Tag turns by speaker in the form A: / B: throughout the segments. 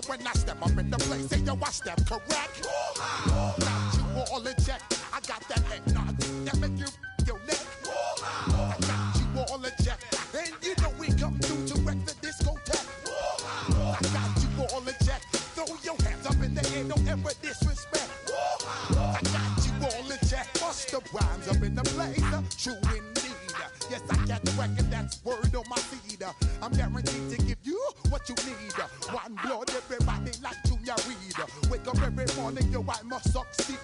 A: When I step up in the place, say yo, I step correct. Got you all in check. I got that head nod that make you your neck. I got you all in check, and you know we come through to wreck the discotheque. I got you all in check. Throw your hands up in the air, don't ever disrespect. I got you all in check. Bust the rhymes up in the place, true indeed. Yes, I got the record, that's word on my feed. I'm guaranteed to give you what you need. One blood, everybody like Junior Reed. Wake up every morning, yo, I must succeed.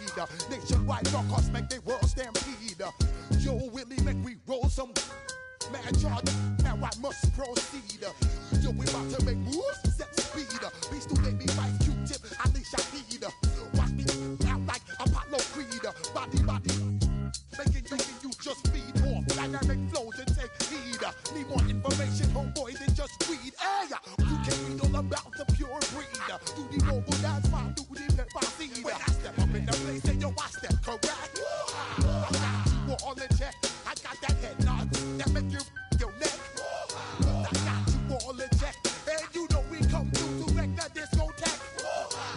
A: Nationwide rockers make the world stampede. Yo, Willie, make we roll some mad charge. Now I must proceed. Yo, we about to make moves, set speed. Beast to baby, vice Q-tip, Alicia Heed. Watch me out like Apollo Creed. Body, making you just feed off dynamic flows and take heed. Need more information, homeboy, than just read. Hey, you can read all about the pure breed. Do the mobile dance, fine, do the pepper seed. When I step up in the place, then yo, I step correct. I got you all in check. I got that head nod that make you your neck. I got you all in check, and you know we come through to wreck the discotheque.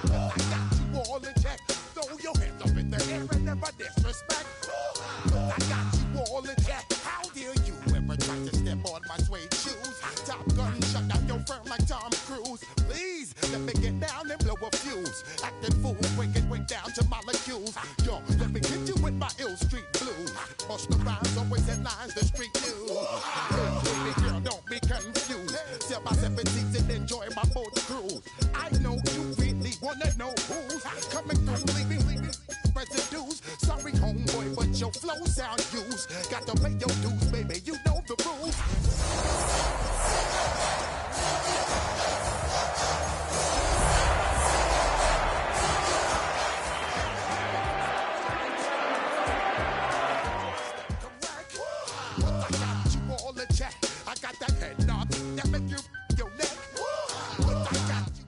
A: I got you all in check. Throw your hands up in the air and never disrespect. I got you all in check. How dare you ever try to step on my suede shoes? Top Gun shut down your firm like Tom Cruise. Please let me get down and blow a fuse. Acting fool, bring it way down to molecules. Yo, let me hit you with my ill street blues. Bust the rhymes, always headlines the street news. Baby girl, don't be confused. Sell my 17s and enjoy my boat cruise. I know you really wanna know who's coming through, leaving residues. Sorry, homeboy, but your flow sound used. Got to pay your dues, baby. You know the rules. I got you all in check. I got that head nod that make you your neck. I got you.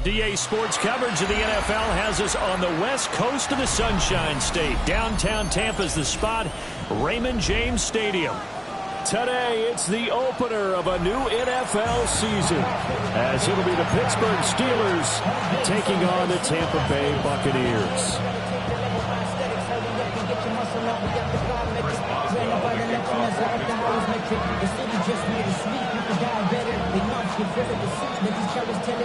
B: DA Sports coverage of the NFL has us on the west coast of the Sunshine State. Downtown Tampa's the spot, Raymond James Stadium. Today, it's the opener of a new NFL season, as it'll be the Pittsburgh Steelers taking on the Tampa Bay Buccaneers.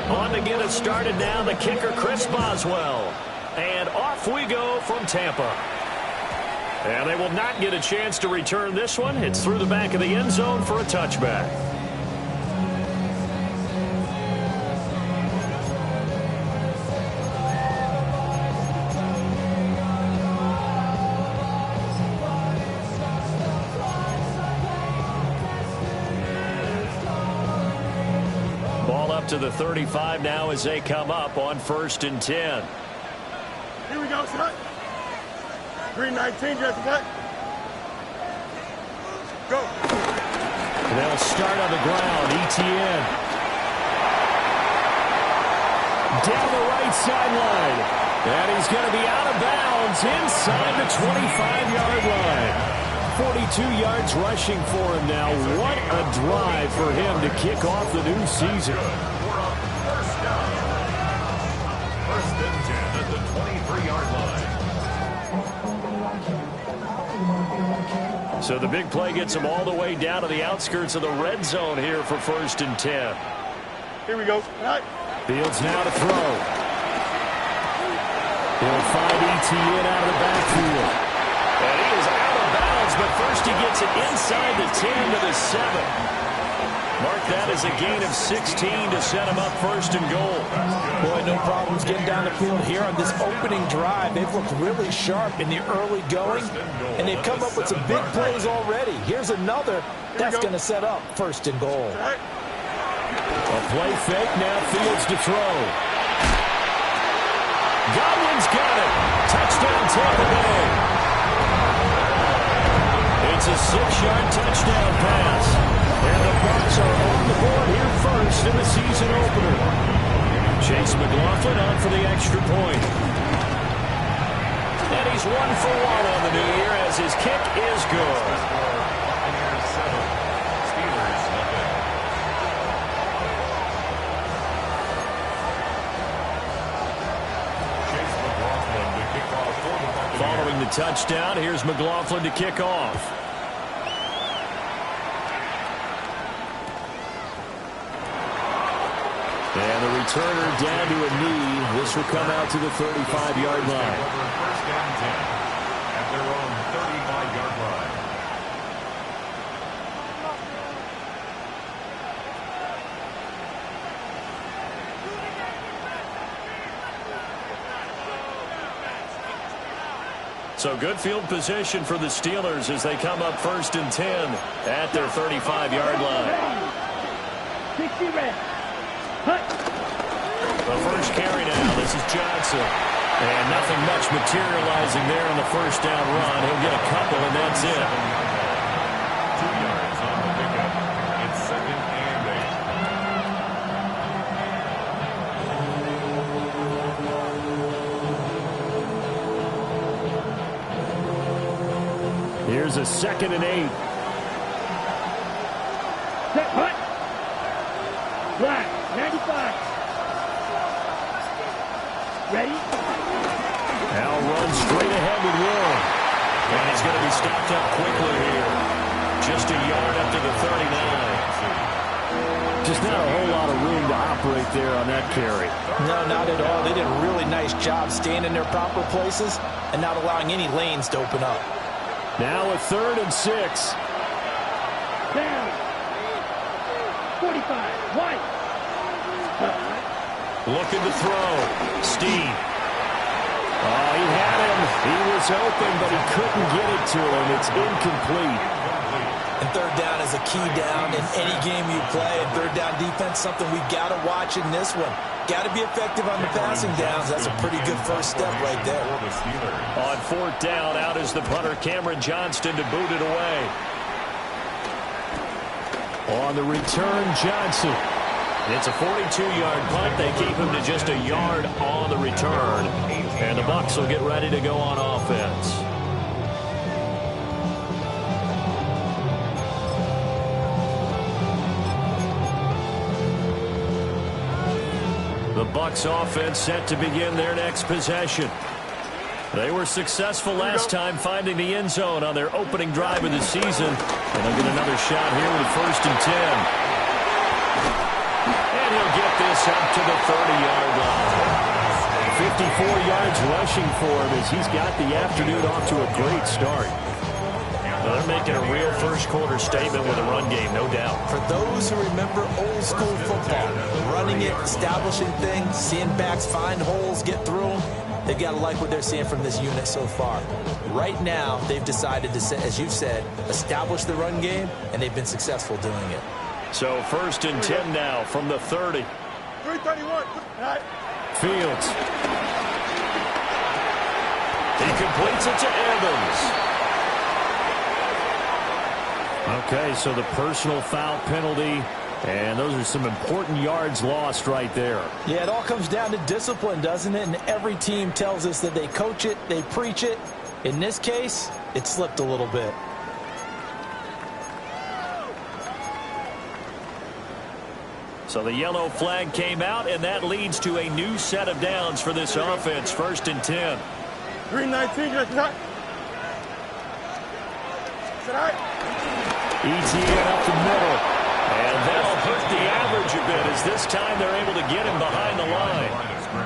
B: On to get us started now, the kicker, Chris Boswell. And off we go from Tampa. And they will not get a chance to return this one. It's through the back of the end zone for a touchback. Ball up to the 35 now as they come up on 1st and 10.
C: Here we go, son. Green 19, just what? Go.
B: They'll start on the ground. ETN. Down the right sideline. And he's going to be out of bounds inside the 25-yard line. 42 yards rushing for him now. What a drive for him to kick off the new season.
D: First and 10 at the 23-yard line.
B: So the big play gets him all the way down to the outskirts of the red zone here for 1st and 10.
C: Here we go.
B: Fields now to throw. He'll find ETN out of the backfield. And he is out of bounds, but first he gets it inside the 10 to the 7. Mark that as a gain of 16 to set him up 1st and goal.
E: Boy, no problems getting down the field here on this opening drive. They've looked really sharp in the early going, and they've come up with some big plays already. Here's another that's going to set up 1st and goal.
B: A play fake, now Fields to throw. Godwin's got it. Touchdown Tampa Bay. It's a 6-yard touchdown pass. And the Bucs are on the board here first in the season opener. Chase McLaughlin on for the extra point. And he's 1 for 1 on the new year as his kick is good.
D: Buccaneers 7, Steelers nothing. Chase McLaughlin to kick off for the Buccaneers.
B: Following the touchdown, here's McLaughlin to kick off. And the returner down to a knee. This will come out to the 35-yard line.
D: First and 10 at their own 35-yard line.
B: So good field position for the Steelers as they come up first and 10 at their 35-yard line.
F: 60 red.
B: The first carry now. This is Johnson. And nothing much materializing there on the first down run. He'll get a couple, and that's it.
D: 2 yards on the pickup. It's 2nd and 8.
B: Here's a 2nd and 8.
F: Set, hut. Black, 95. Ready?
B: Al runs straight ahead with Warren. And he's going to be stopped up quickly here. Just a yard up to the 39. Just not a whole lot of room to operate there on that carry.
E: No, not at all. They did a really nice job staying in their proper places and not allowing any lanes to open up.
B: Now a 3rd and 6.
F: Down. 45. White.
B: Looking to throw. Steve. Oh, he had him. He was open, but he couldn't get it to him. It's incomplete.
E: And 3rd down is a key down in any game you play. And 3rd down defense, something we got to watch in this one. Got to be effective on the passing downs. That's a pretty good first step right there.
B: On 4th down, out is the punter, Cameron Johnston, to boot it away. On the return, Johnson. It's a 42-yard punt. They keep him to just a yard on the return. And the Bucs will get ready to go on offense. The Bucs offense set to begin their next possession. They were successful last time finding the end zone on their opening drive of the season. And they'll get another shot here with 1st and 10. And he'll get this up to the 30-yard line. 54 yards rushing for him as he's got the afternoon off to a great start. Well, they're making a real first-quarter statement with a run game, no doubt.
E: For those who remember old-school football, running it, establishing things, seeing backs find holes, get through them, they've got to like what they're seeing from this unit so far. Right now, they've decided to, as you've said, establish the run game, and they've been successful doing it.
B: So 1st and 10 now from the 30.
C: 331.
B: Fields. He completes it to Evans. Okay, so the personal foul penalty, and those are some important yards lost right there.
E: Yeah, it all comes down to discipline, doesn't it? And every team tells us that they coach it, they preach it. In this case, it slipped a little bit.
B: So the yellow flag came out, and that leads to a new set of downs for this offense. 1st and 10.
C: Green 19, just not.
B: ETN up the middle. And that'll hurt the average a bit as this time they're able to get him behind the line.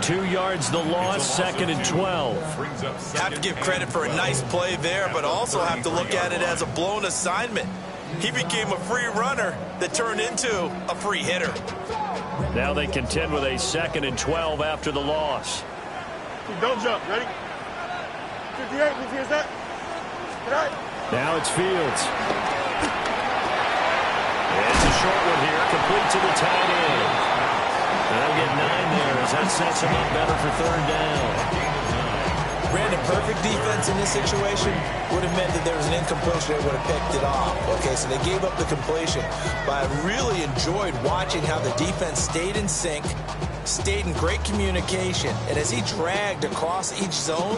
B: 2 yards the loss, 2nd and 12.
G: Have to give credit for a nice play there, but also have to look at it as a blown assignment. He became a free runner that turned into a free hitter.
B: Now they contend with a 2nd and 12 after the loss.
C: Don't jump. Ready? 58. Here's that.
B: Now it's Fields. It's a short one here, complete to the tight end. They'll get 9 there as that sets him up better for 3rd down.
E: Brandon, perfect defense in this situation would have meant that there was an incompletion that would have picked it off. Okay, so they gave up the completion. But I really enjoyed watching how the defense stayed in sync, stayed in great communication, and as he dragged across each zone,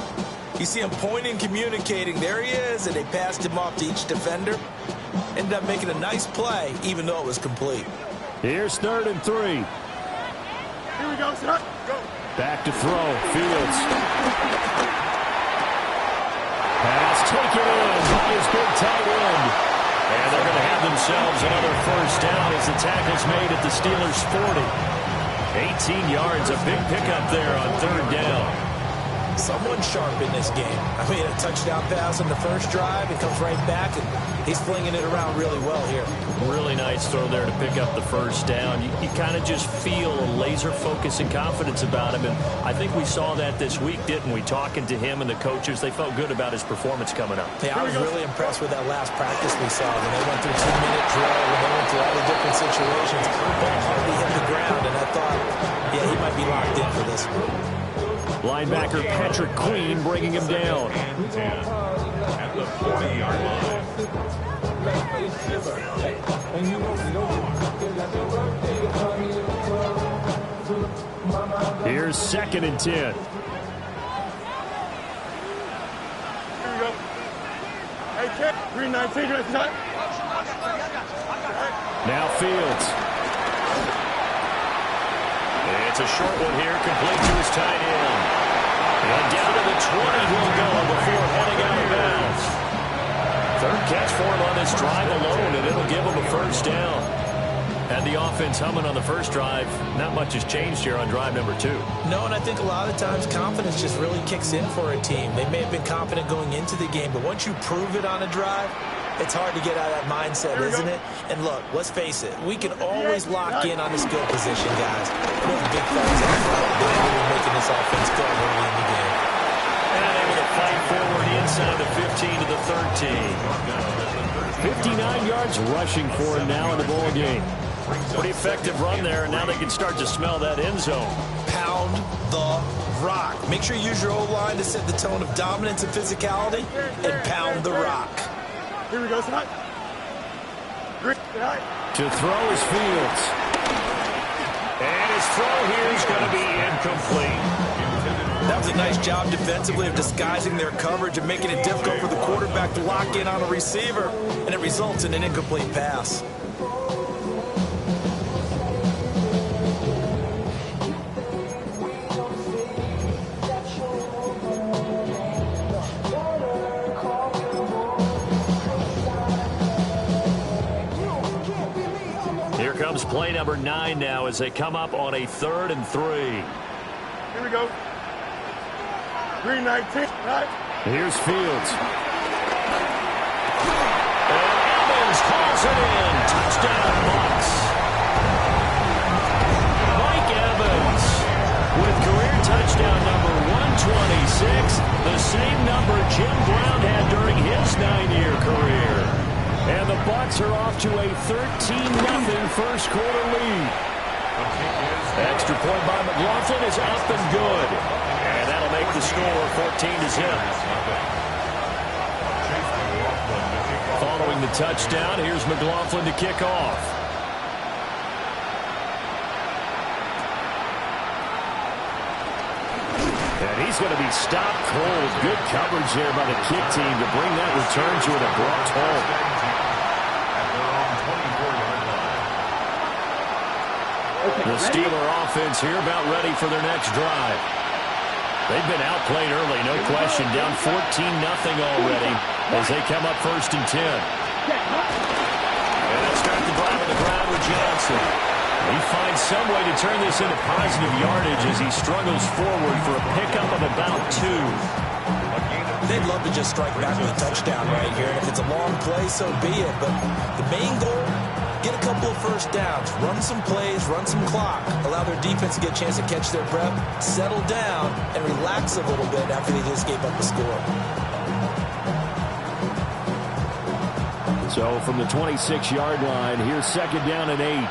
E: You see him pointing, communicating. There he is, and they passed him off to each defender. Ended up making a nice play, even though it was complete.
B: Here's 3rd and 3.
C: Here we go, son. Go.
B: Back to throw. Fields. Pass taken in by his big tight end. And they're going to have themselves another first down as the tackle's made at the Steelers' 40. 18 yards, a big pickup there on 3rd down.
E: Someone sharp in this game. I mean, a touchdown pass on the first drive. He comes right back, and he's flinging it around really well here.
B: Really nice throw there to pick up the first down. You kind of just feel a laser focus and confidence about him, and I think we saw that this week, didn't we? Talking to him and the coaches, they felt good about his performance coming up.
E: Yeah, I was really impressed with that last practice we saw when they went through 2-minute drill, when they went through all the different situations. Ball hardly hit the ground, and I thought, yeah, he might be locked in for this one.
B: Linebacker Patrick Queen bringing him down.
D: At the 40-yard line.
B: Here's 2nd and 10.
C: Here we go. Hey, kid. 319, that's not.
B: Now Fields. It's a short one here, complete to his tight end. And down to the 20 he'll go before heading out of bounds. 3rd catch for him on this drive alone, and it'll give him a first down. And the offense humming on the first drive. Not much has changed here on drive number 2.
E: No, and I think a lot of times confidence just really kicks in for a team. They may have been confident going into the game, but once you prove it on a drive, it's hard to get out of that mindset, isn't it? And look, let's face it, we can always lock in on the skill position, guys. Those big fellas up front, they're really making this offense go early in the game.
B: And able to fight forward inside the 15 to the 13. 59 yards rushing for him now in the ball game. Pretty effective run there, and now they can start to smell that end zone.
E: Pound the rock. Make sure you use your O-line to set the tone of dominance and physicality, and pound the rock.
C: Here we go, son.
B: To throw is Fields. And his throw here is going to be incomplete.
E: That was a nice job defensively of disguising their coverage and making it difficult for the quarterback to lock in on a receiver, and it results in an incomplete pass.
B: Here comes play number 9 now as they come up on a 3rd and 3.
C: Here we go. 319, right?
B: Here's Fields. And Evans calls it in. Touchdown, Bucks. Mike Evans with career touchdown number 126, the same number Jim Brown had during his 9-year career. And the Bucks are off to a 13-0 first quarter lead. Extra point by McLaughlin is up and good. And that'll make the score 14-0. Following the touchdown, here's McLaughlin to kick off. And he's going to be stopped cold. Good coverage there by the kick team to bring that return to an abrupt halt. The Steeler offense here about ready for their next drive. They've been outplayed early, no question. Down 14-0 already as they come up 1st and 10. And they start the drive on the ground with Johnson. He finds some way to turn this into positive yardage as he struggles forward for a pickup of about 2.
E: They'd love to just strike back with a touchdown right here. And if it's a long play, so be it. But the main goal, get a couple of first downs, run some plays, run some clock, allow their defense to get a chance to catch their breath, settle down, and relax a little bit after they just gave up a score.
B: So from the 26-yard line, here's 2nd down and 8.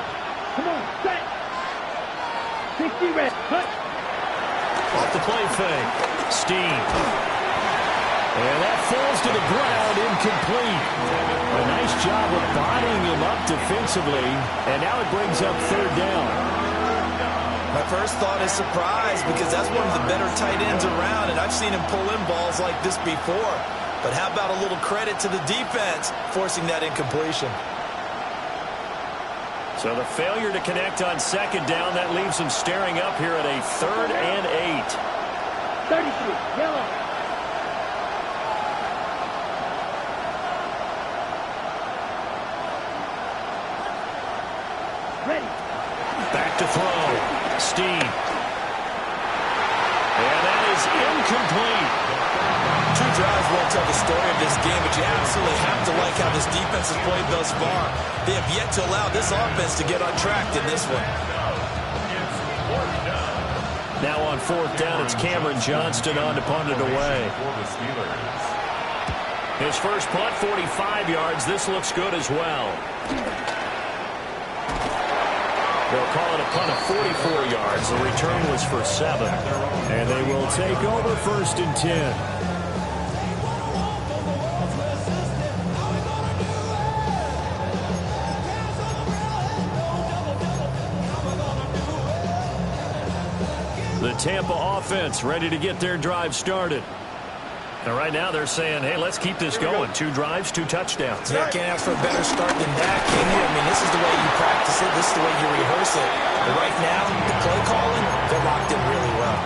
F: Come on, set. 60 red. Cut.
B: Off the play fake. Steen. And that falls to the ground, incomplete. A nice job of bodying him up defensively, and now it brings up 3rd down.
G: My first thought is surprise because that's one of the better tight ends around, and I've seen him pull in balls like this before. But how about a little credit to the defense forcing that incompletion?
B: So the failure to connect on second down, that leaves him staring up here at a 3rd and 8.
F: 33, yellow. Ready.
B: Back to throw. Steve. And that is incomplete.
G: 2 drives won't tell the story of this game, but you absolutely have to like how this defense has played thus far. They have yet to allow this offense to get on track in this one.
B: Now on 4th down, it's Cameron Johnston on to punt it away. His first punt, 45 yards. This looks good as well. They'll call it a punt of 44 yards. The return was for 7. And they will take over 1st and 10. The Tampa offense ready to get their drive started. And right now they're saying, hey, let's keep this going. 2 drives, 2 touchdowns.
E: Yeah, can't ask for a better start than that, can you? I mean, this is the way you practice it. This is the way you rehearse it. But right now, the play calling, they're locked in really well.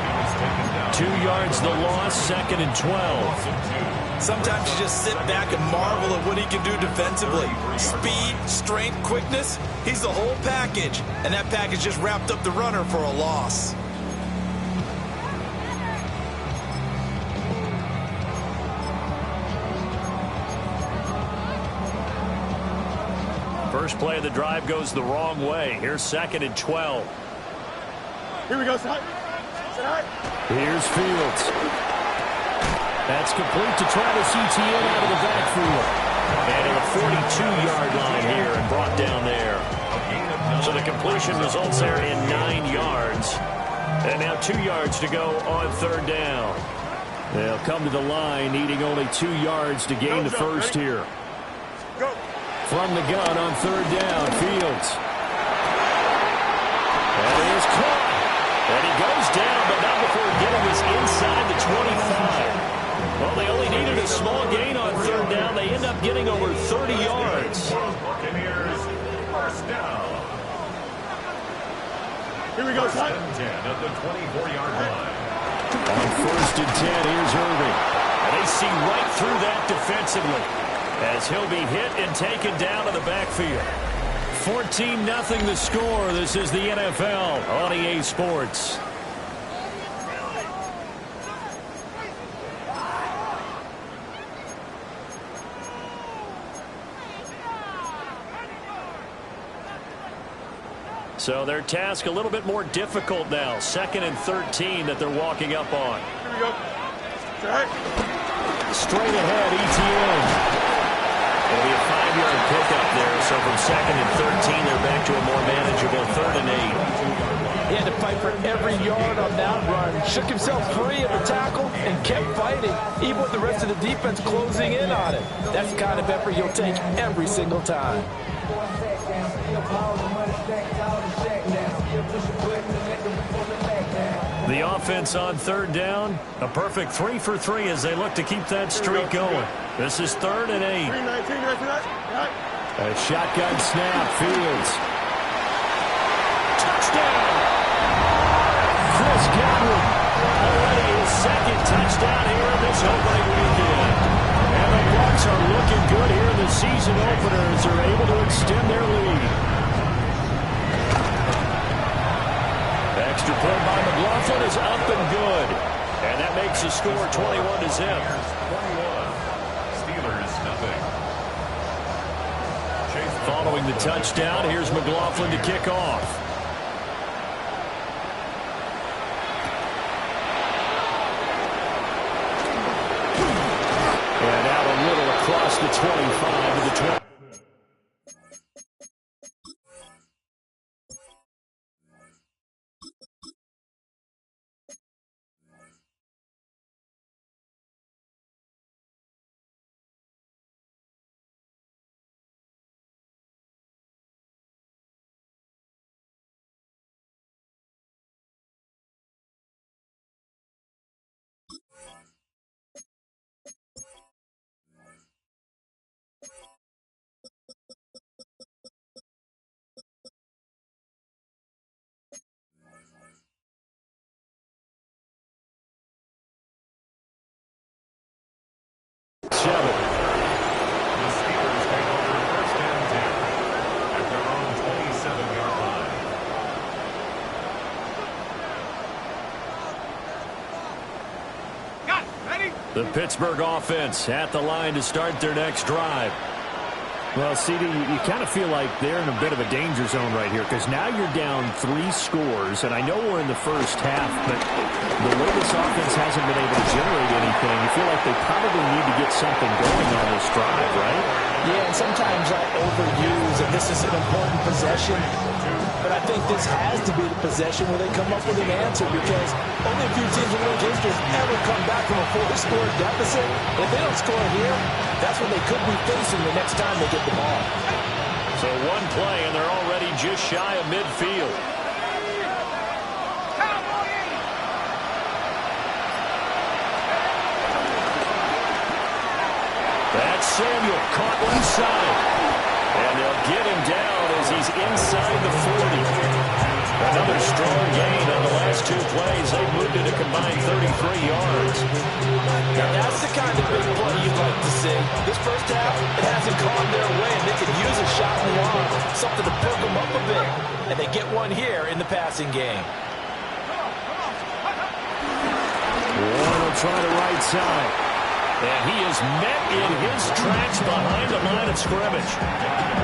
B: 2 yards the loss, 2nd and 12.
G: Sometimes you just sit back and marvel at what he can do defensively. Speed, strength, quickness, he's the whole package. And that package just wrapped up the runner for a loss.
B: First play of the drive goes the wrong way. Here's 2nd and 12.
C: Here we go, Sit high.
B: Here's Fields. That's complete to Travis Etienne out of the backfield. And at the 42-yard line here and brought down there. So the completion results there in 9 yards. And now 2 yards to go on 3rd down. They'll come to the line needing only 2 yards to gain the first here.
C: Go.
B: From the gun on 3rd down, Fields. And he is caught. And he goes down, but not before getting us inside the 25. Well, they only needed a small gain on 3rd down. They end up getting over 30 yards.
D: Buccaneers, first down.
C: Here we go,
D: First
C: Sit.
D: and 10 at the 24-yard line.
B: On 1st and 10, here's Irving. And they see right through that defensively as he'll be hit and taken down to the backfield. 14-0 the score. This is the NFL on EA Sports. So their task a little bit more difficult now. 2nd and 13 that they're walking up on.
C: Here we go. Sit high.
B: Straight ahead, Etienne. It'll be a 5-yard pickup there. So from 2nd and 13, they're back to a more manageable 3rd and 8.
E: He had to fight for every yard on that run. Shook himself free of the tackle and kept fighting, even with the rest of the defense closing in on it. That's the kind of effort you'll take every single time.
B: The offense on 3rd down, a perfect 3 for 3 as they look to keep that streak going. This is 3rd and 8.
C: 3-19,
B: A shotgun snap, Fields. Touchdown! Chris Godwin already his 2nd touchdown here in this opening weekend. And the Bucs are looking good here in the season opener as they're able to extend their lead. Extra play by McLaughlin is up and good. And that makes the score 21-0.
D: Steelers, nothing.
B: Following the touchdown, here's McLaughlin to kick off. And out a little across the 25 to the 20. 7.
D: The Steelers take over first and 10 at their own 27-yard line.
C: Got it. Ready?
B: The Pittsburgh offense at the line to start their next drive. Well, CD, you kind of feel like they're in a bit of a danger zone right here because now you're down 3 scores, and I know we're in the first half, but the way this offense hasn't been able to generate anything, you feel like they probably need to get something going on this drive, right?
E: Yeah, and sometimes I overuse, and this is an important possession, but I think this has to be the possession where they come up with an answer because only a few teams in league history have ever come back from a 4-score deficit. If they don't score here, that's what they could be facing the next time they get the ball.
B: So one play, and they're already just shy of midfield. That's Samuel caught inside. And they'll get him down as he's inside the 40. Another strong gain on the last 2 plays. They moved it a combined 33 yards.
E: Now that's the kind of big play you'd like to see. This first half, it hasn't gone their way, and they could use a shot in the arm, something to perk them up a bit. And they get one here in the passing game.
B: Warren will try the right side. And he is met in his tracks behind the line of scrimmage.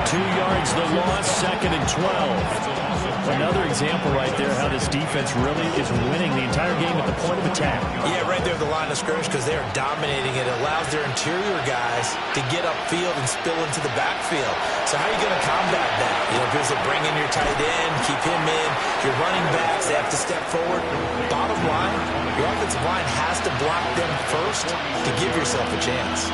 B: 2 yards the loss, 2nd and 12. Another example right there how this defense really is winning the entire game at the point of attack.
G: Yeah, right there at the line of scrimmage because they're dominating it. It allows their interior guys to get upfield and spill into the backfield. So how are you going to combat that? You know, because they bring in your tight end, keep him in. Your running backs, they have to step forward. Bottom line, your offensive line has to block them first to give yourself a chance.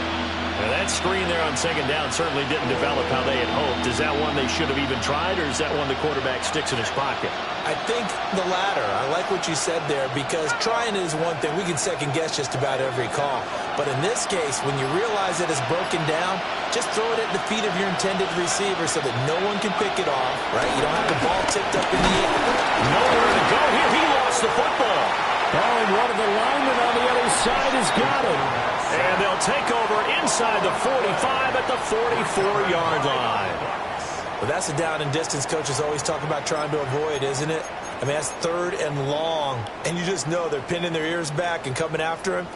B: Now that screen there on 2nd down certainly didn't develop how they had hoped. Is that one they should have even tried, or is that one the quarterback sticks in his pocket?
G: I think the latter. I like what you said there because trying is one thing. We can second-guess just about every call. But in this case, when you realize that it's broken down, just throw it at the feet of your intended receiver so that no one can pick it off, right? You don't have the ball tipped up in the air.
B: Nowhere to go here. He lost the football. Oh, and one of the linemen on the other side has got it. And they'll take over inside the 45 at the 44-yard line.
G: Well, that's the down and distance coaches always talk about trying to avoid, isn't it? I mean, that's 3rd and long. And you just know they're pinning their ears back and coming after him,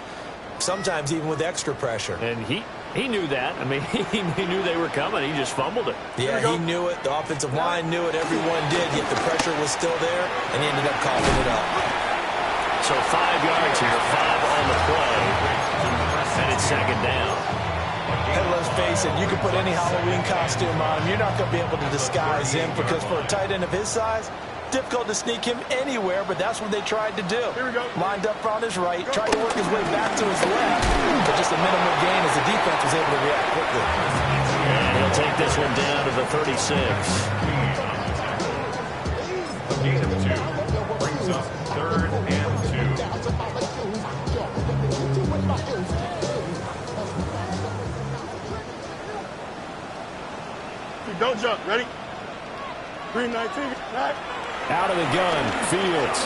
G: sometimes even with extra pressure.
B: And he knew that. I mean, he knew they were coming. He just fumbled it.
G: Yeah, he knew it. The offensive line knew it. Everyone did, yet the pressure was still there, and he ended up coughing it up.
B: So 5 yards here, 5 on the play. And it's 2nd down.
E: And let's face it, you can put any Halloween costume on him. You're not going to be able to disguise him because for a tight end of his size, difficult to sneak him anywhere, but that's what they tried to do.
C: Here we go.
E: Lined up on his right, tried to work his way back to his left, but just a minimal gain as the defense was able to react quickly.
B: And he'll take this one down to the 36.
D: Gain of 2 brings up 3rd and 2.
C: Don't jump. Ready? 3-19. Right.
B: Out of the gun, Fields.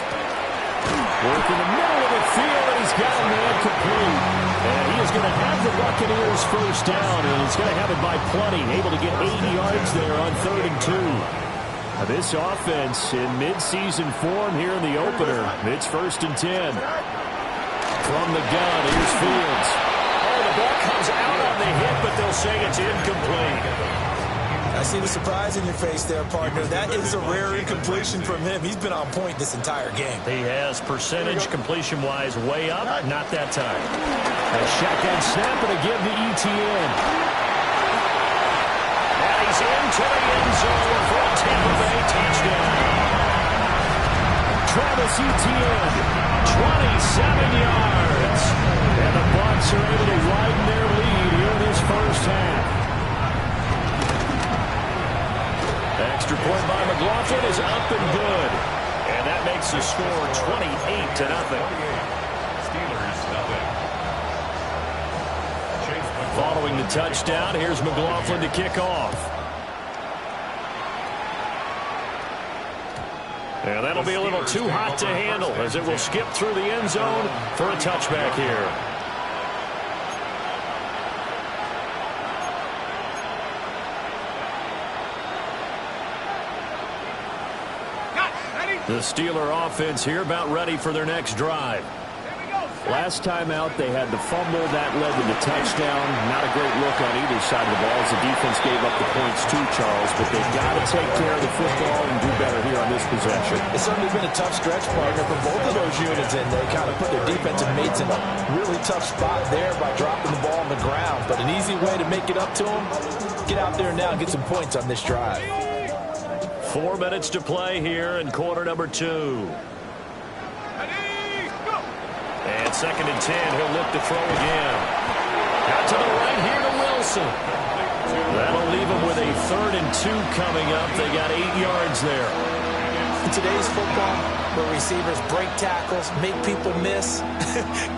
B: Working the middle of the field, and he's got a man complete. And he is going to have the Buccaneers first down, and he's going to have it by plenty. Able to get 80 yards there on 3rd and 2. Now this offense in midseason form here in the opener. It's 1st and 10. From the gun, here's Fields. Oh, the ball comes out on the hit, but they'll say it's incomplete.
G: I see the surprise in your face there, partner. That is a rare incompletion from him. He's been on point this entire game.
B: He has percentage completion-wise way up. Not that time. A shotgun snap and a give to ETN. And he's into the end zone for a Tampa Bay touchdown. Travis Etienne, 27 yards. And the Bucs are able to widen their lead here in this first half. Extra point by McLaughlin is up and good. And that makes the score 28-0.
D: Steelers nothing.
B: Following the touchdown, here's McLaughlin to kick off. And that'll be a little too hot to handle as it will skip through the end zone for a touchback here. The Steeler offense here about ready for their next drive. Last time out, they had the fumble. That led to the touchdown. Not a great look on either side of the ball as the defense gave up the points too, Charles. But they've got to take care of the football and do better here on this possession.
E: It's certainly been a tough stretch, partner, for both of those units, and they kind of put their defensive mates in a really tough spot there by dropping the ball on the ground. But an easy way to make it up to them, get out there now and get some points on this drive.
B: 4 minutes to play here in quarter number 2. And 2nd and 10, he'll look to throw again. Out to the right here to Wilson. That'll leave him with a 3rd and 2 coming up. They got 8 yards there.
G: In today's football, where receivers break tackles, make people miss,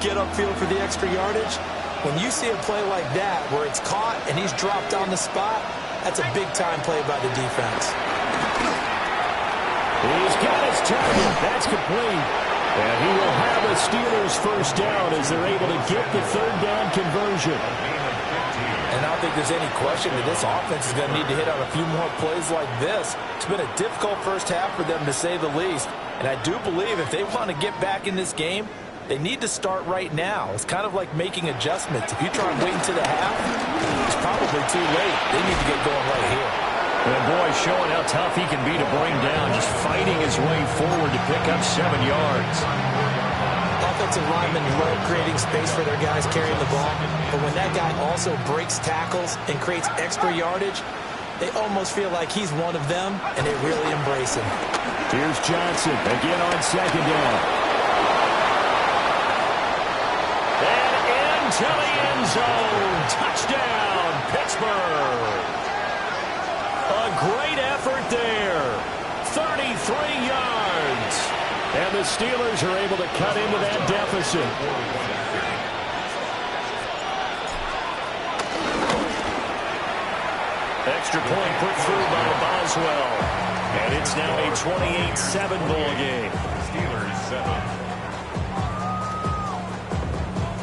G: get upfield for the extra yardage, when you see a play like that where it's caught and he's dropped on the spot, that's a big-time play by the defense.
B: He's got his target. That's complete. And he will have a Steelers first down as they're able to get the 3rd down conversion.
E: And I don't think there's any question that this offense is going to need to hit on a few more plays like this. It's been a difficult first half for them, to say the least. And I do believe if they want to get back in this game, they need to start right now. It's kind of like making adjustments. If you try and wait until the half, it's probably too late. They need to get going right here.
B: And boy, showing how tough he can be to bring down, just fighting his way forward to pick up 7 yards.
G: Offensive linemen love creating space for their guys carrying the ball, but when that guy also breaks tackles and creates extra yardage, they almost feel like he's one of them, and they really embrace him.
B: Here's Johnson again on 2nd down. And into the end zone. Touchdown, Pittsburgh. A great effort there. 33 yards. And the Steelers are able to cut into that deficit. Extra point put through by Boswell. And it's now a 28-7 ball game.
D: Steelers 7.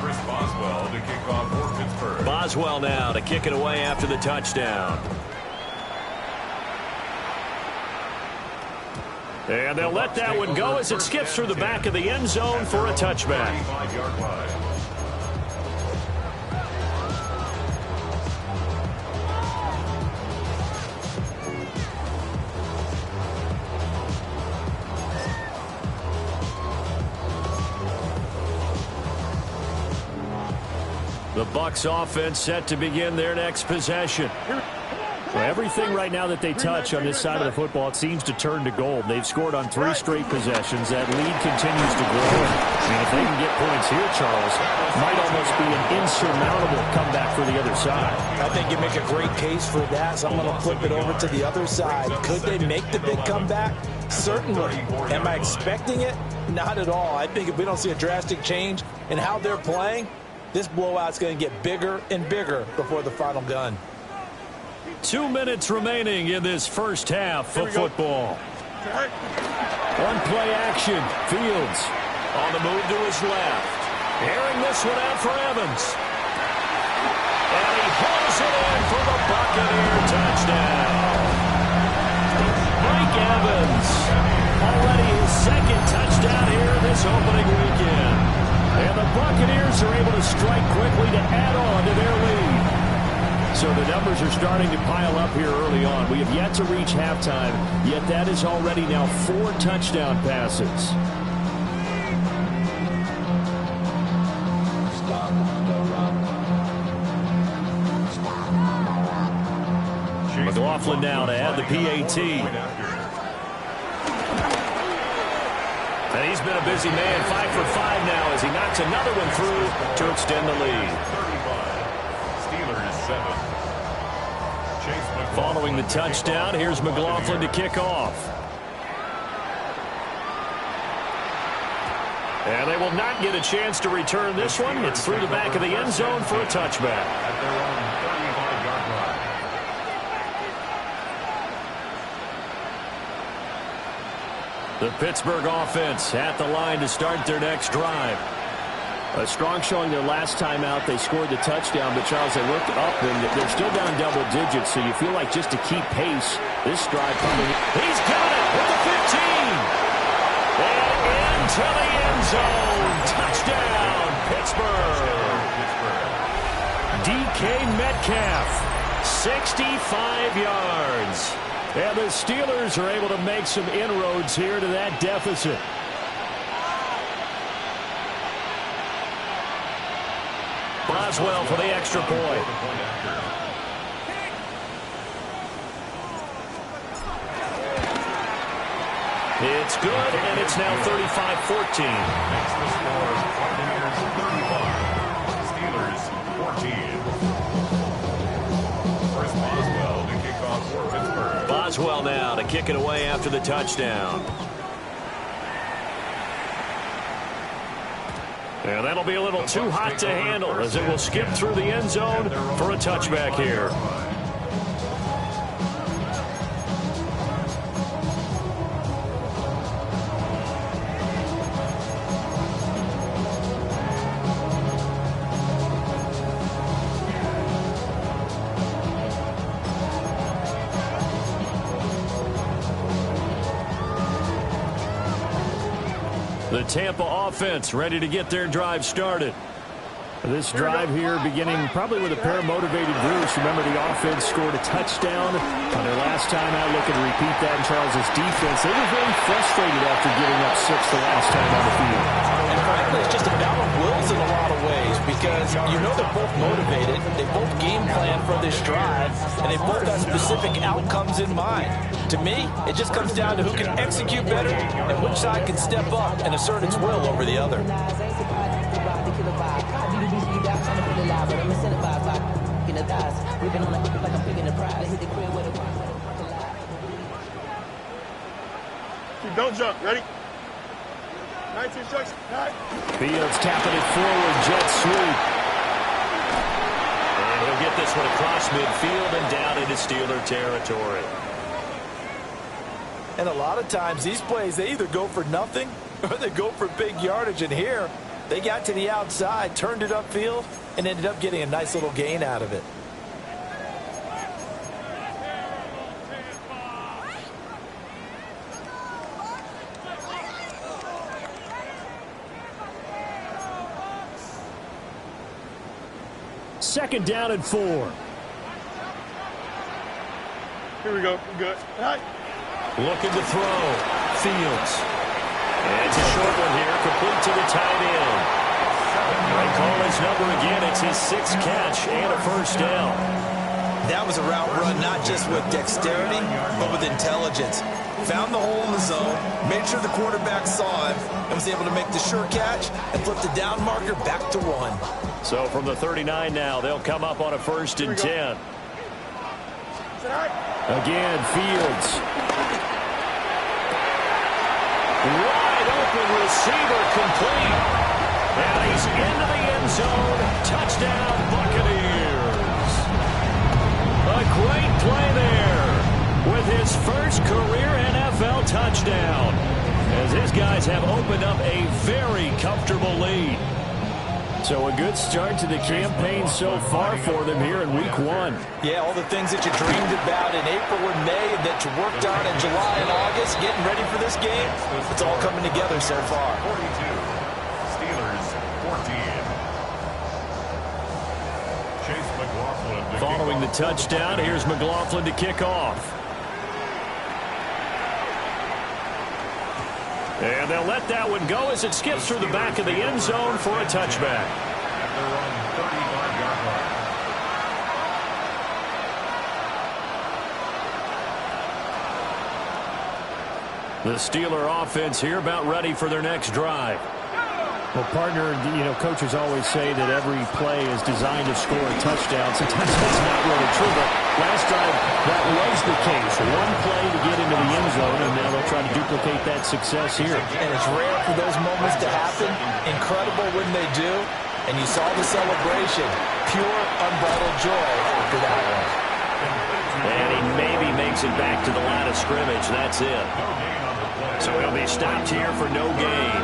D: Chris Boswell to kick off for Pittsburgh.
B: Boswell now to kick it away after the touchdown. And they'll let that one go as it skips through the back of the end zone for a touchback.
D: 35-yard line.
B: The Bucs offense set to begin their next possession. Well, everything right now that they touch on this side of the football, it seems to turn to gold. They've scored on 3 straight possessions. That lead continues to grow. And if they can get points here, Charles, might almost be an insurmountable comeback for the other side.
E: I think you make a great case for that, so I'm going to flip it over to the other side. Could they make the big comeback? Certainly. Am I expecting it? Not at all. I think if we don't see a drastic change in how they're playing, this blowout's going to get bigger and bigger before the final gun.
B: 2 minutes remaining in this first half of football. One play action. Fields on the move to his left. Airing this one out for Evans. And he hauls it in for the Buccaneer touchdown. Mike Evans. Already his 2nd touchdown here this opening weekend. And the Buccaneers are able to strike quickly to add on to their lead. So the numbers are starting to pile up here early on. We have yet to reach halftime, yet that is already now 4 touchdown passes. McLaughlin now to add the PAT. And he's been a busy man, 5 for 5 now as he knocks another one through to extend the lead.
D: 35. Steelers 7.
B: Following the touchdown, here's McLaughlin to kick off. And they will not get a chance to return this one. It's through the back of the end zone for a touchback.
D: At their own 35-yard line.
B: The Pittsburgh offense at the line to start their next drive. A strong showing their last time out. They scored the touchdown, but Charles, they looked up and they're still down double digits, so you feel like just to keep pace, this drive probably... He's got it with the 15! to the end zone. Touchdown, Pittsburgh. DK Metcalf, 65 yards. And the Steelers are able to make some inroads here to that deficit. Boswell for the extra point. It's good, and it's now 35-14.
D: Makes the score Buccaneers 35, Steelers 14. First Boswell to kick off for Pittsburgh.
B: Boswell now to kick it away after the touchdown. And that'll be a little too hot to handle as it will skip through the end zone for a touchback here. The Tampa offense ready to get their drive started. This drive here beginning probably with a pair of motivated Bruce. Remember, the offense scored a touchdown on their last time out. Looking to repeat that in Charles' defense. They were very frustrated after giving up 6 the last time on the field.
E: And frankly, it's just a battle of wills in a lot of ways because you know they're both motivated. They both game plan for this drive, and they both have specific outcomes in mind. To me, it just comes down to who can execute better and which side can step up and assert its will over the other.
C: Don't jump. Ready? 19 strikes.
B: Fields tapping it forward. Jet sweep. And he'll get this one across midfield and down into Steeler territory.
E: And a lot of times these plays, they either go for nothing or they go for big yardage. And here, they got to the outside, turned it upfield, and ended up getting a nice little gain out of it.
B: Second down and 4.
C: Here we go. We're good. All right.
B: Looking to throw. Fields. And it's a short one here, complete to the tight end. They call his number again. It's his 6th catch and a first down.
G: That was a route run not just with dexterity, but with intelligence. Found the hole in the zone, made sure the quarterback saw him, and was able to make the sure catch and flip the down marker back to 1.
B: So from the 39 now, they'll come up on a 1st and 10. Again, Fields. Wide open receiver complete. And he's into the end zone. Touchdown, Buccaneers. A great play there with his first career NFL touchdown, as his guys have opened up a very comfortable lead. So a good start to the campaign so far for them here in Week 1.
E: Yeah, all the things that you dreamed about in April and May and that you worked on in July and August, getting ready for this game, it's all coming together so far.
D: 42, Steelers 14. Chase McLaughlin.
B: Following the touchdown, here's McLaughlin to kick off. And they'll let that one go as it skips through the back of the end zone for a touchback.
D: At their own 35-yard line.
B: The Steeler offense here about ready for their next drive. Well, partner, coaches always say that every play is designed to score a touchdown. Sometimes that's not really true, but last drive, that was the case. One play to get into the end zone, and now they'll try to duplicate that success here.
E: And it's rare for those moments to happen. Incredible when they do. And you saw the celebration. Pure, unbridled joy after that one.
B: And he maybe makes it back to the line of scrimmage. That's it. So he'll be stopped here for no gain.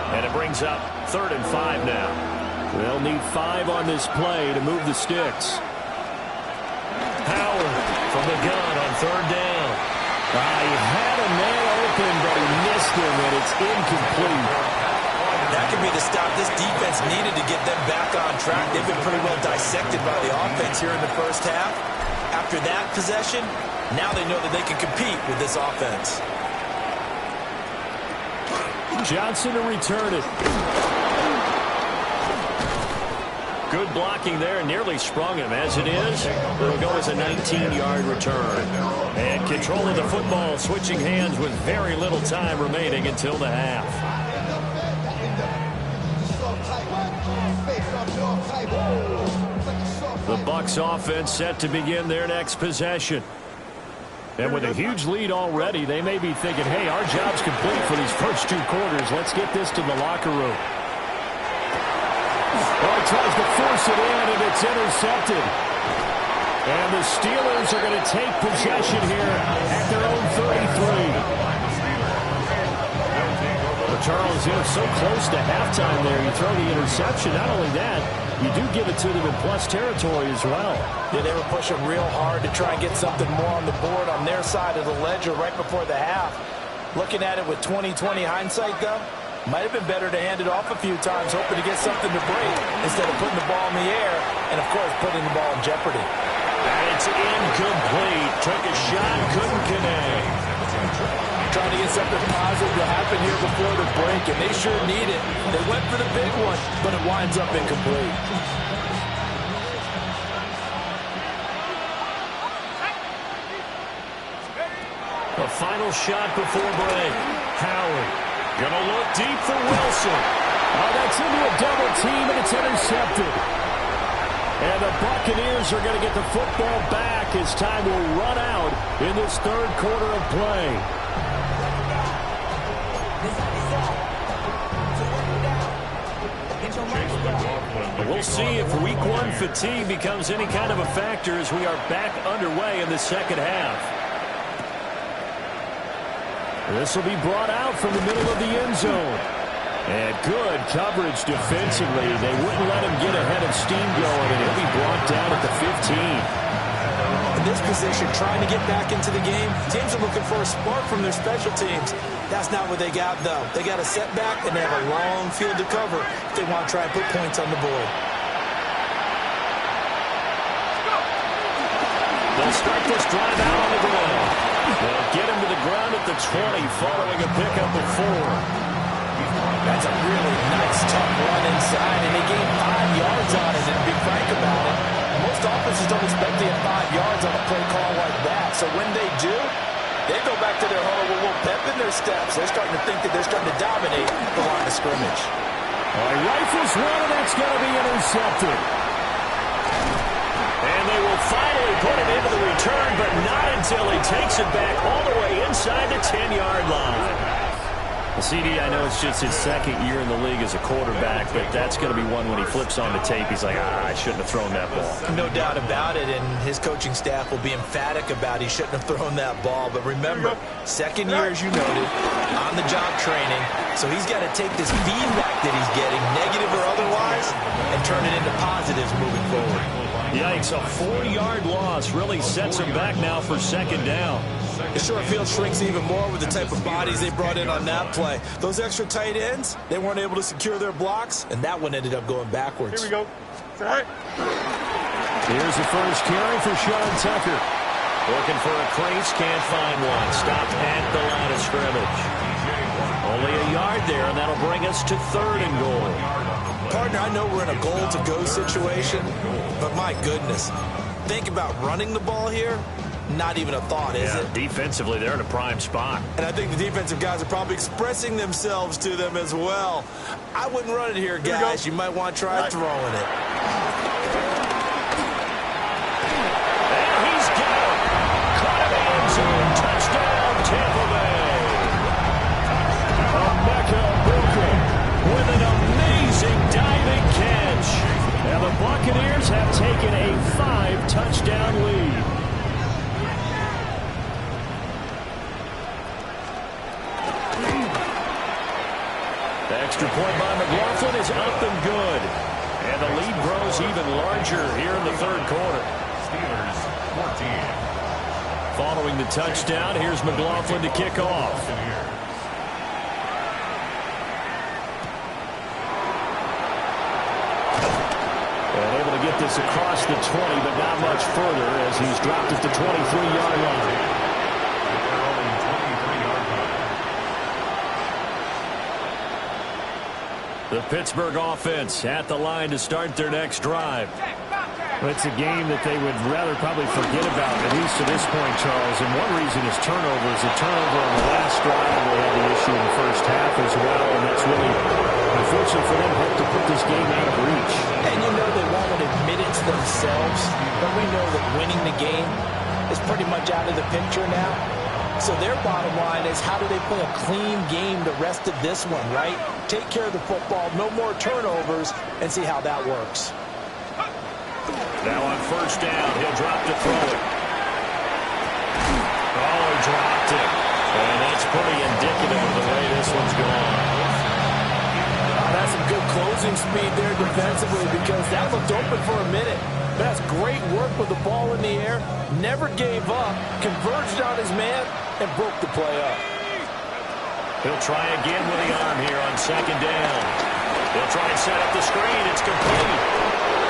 B: And it brings up 3rd and 5 now. They'll need 5 on this play to move the sticks. Howard from the gun on 3rd down. He had a man open, but he missed him, and it's incomplete.
G: That could be the stop this defense needed to get them back on track. They've been pretty well dissected by the offense here in the first half. After that possession, now they know that they can compete with this offense.
B: Johnson to return it. Good blocking there, nearly sprung him. As it is, it'll go as a 19-yard return. And control of the football, switching hands with very little time remaining until the half. The Bucs offense set to begin their next possession. And with a huge lead already, they may be thinking, hey, our job's complete for these first 2 quarters. Let's get this to the locker room. Well, he tries to force it in, and it's intercepted. And the Steelers are going to take possession here at their own 33. Well, Charles, so close to halftime there. You throw the interception. Not only that, you do give it to them in plus territory as well.
E: Yeah, they were pushing real hard to try and get something more on the board on their side of the ledger right before the half. Looking at it with 20/20 hindsight, though, might have been better to hand it off a few times, hoping to get something to break instead of putting the ball in the air and, of course, putting the ball in jeopardy.
B: And it's incomplete. Took a shot, couldn't connect.
E: Trying to get something positive to happen here before the break, and they sure need it. They went for the big one, but it winds up incomplete.
B: The final shot before break. Howard gonna look deep for Wilson. Oh, that's into a double team, and it's intercepted. And the Buccaneers are going to get the football back as time will run out in this third quarter of play. We'll see if week 1 fatigue becomes any kind of a factor as we are back underway in the second half. This will be brought out from the middle of the end zone. And good coverage defensively. They wouldn't let him get ahead of steam going, and he'll be brought down at the 15.
G: In this position, trying to get back into the game, teams are looking for a spark from their special teams. That's not what they got, though. They got a setback, and they have a long field to cover if they want to try and put points on the board.
B: They'll start this drive out on the ground. They'll get him to the ground at the 20, following a pickup of 4.
E: That's a really nice, tough run inside, and they gained 5 yards on it, and to be frank about it, most offenses don't expect to get 5 yards on a play call like that. So when they do, they go back to their huddle with a little pep in their steps. They're starting to think that they're starting to dominate the line of scrimmage.
B: He rifles one, and that's going to be intercepted. And they will finally put it into the return, but not until he takes it back all the way inside the 10-yard line. CD, I know it's just his second year in the league as a quarterback, but that's going to be one when he flips on the tape. He's like, I shouldn't have thrown that ball.
G: No doubt about it, and his coaching staff will be emphatic about he shouldn't have thrown that ball. But remember, second year, as you noted, on-the-job training, so he's got to take this feedback that he's getting, negative or otherwise, and turn it into positives moving forward.
B: Yikes, a 4-yard loss really sets him back now for second down.
G: The short field shrinks even more with the type of bodies they brought in on that play. Those extra tight ends, they weren't able to secure their blocks, and that one ended up going backwards.
C: Here we go. All right.
B: Here's the first carry for Sean Tucker. Looking for a crease, can't find one. Stopped at the line of scrimmage. Only a yard there, and that'll bring us to 3rd and goal.
G: Partner, I know we're in a goal-to-go situation, but my goodness, think about running the ball here. Not even a thought, is it?
B: Defensively, they're in a prime spot.
G: And I think the defensive guys are probably expressing themselves to them as well. I wouldn't run it here, guys. You might want to try throwing it.
B: And he's got it. Caught him in the end zone. Touchdown, Tampa Bay. Emeka Buka with an amazing diving catch. And the Buccaneers have taken a 5-touchdown lead. The extra point by McLaughlin is up and good. And the lead grows even larger here in the third quarter.
D: Steelers 14.
B: Following the touchdown, here's McLaughlin to kick off. And able to get this across the 20, but not much further as he's dropped at the 23-yard line. The Pittsburgh offense at the line to start their next drive.
H: Well, it's a game that they would rather probably forget about, at least to this point, Charles. And one reason is turnovers. A turnover on the last drive, they had the issue in the first half as well, and that's really, unfortunate for them, hope to put this game out of reach.
E: And you know they won't admit it to themselves, but we know that winning the game is pretty much out of the picture now. So their bottom line is, how do they play a clean game the rest of this one, right? Take care of the football, no more turnovers, and see how that works.
B: Now on first down, he'll drop to throw it. Oh, he dropped it. And that's pretty indicative of the way this one's going.
E: That's some good closing speed there defensively, because that looked open for a minute. That's great work with the ball in the air. Never gave up, converged on his man, and broke the play up.
B: He'll try again with the arm here on second down. He'll try and set up the screen. It's complete.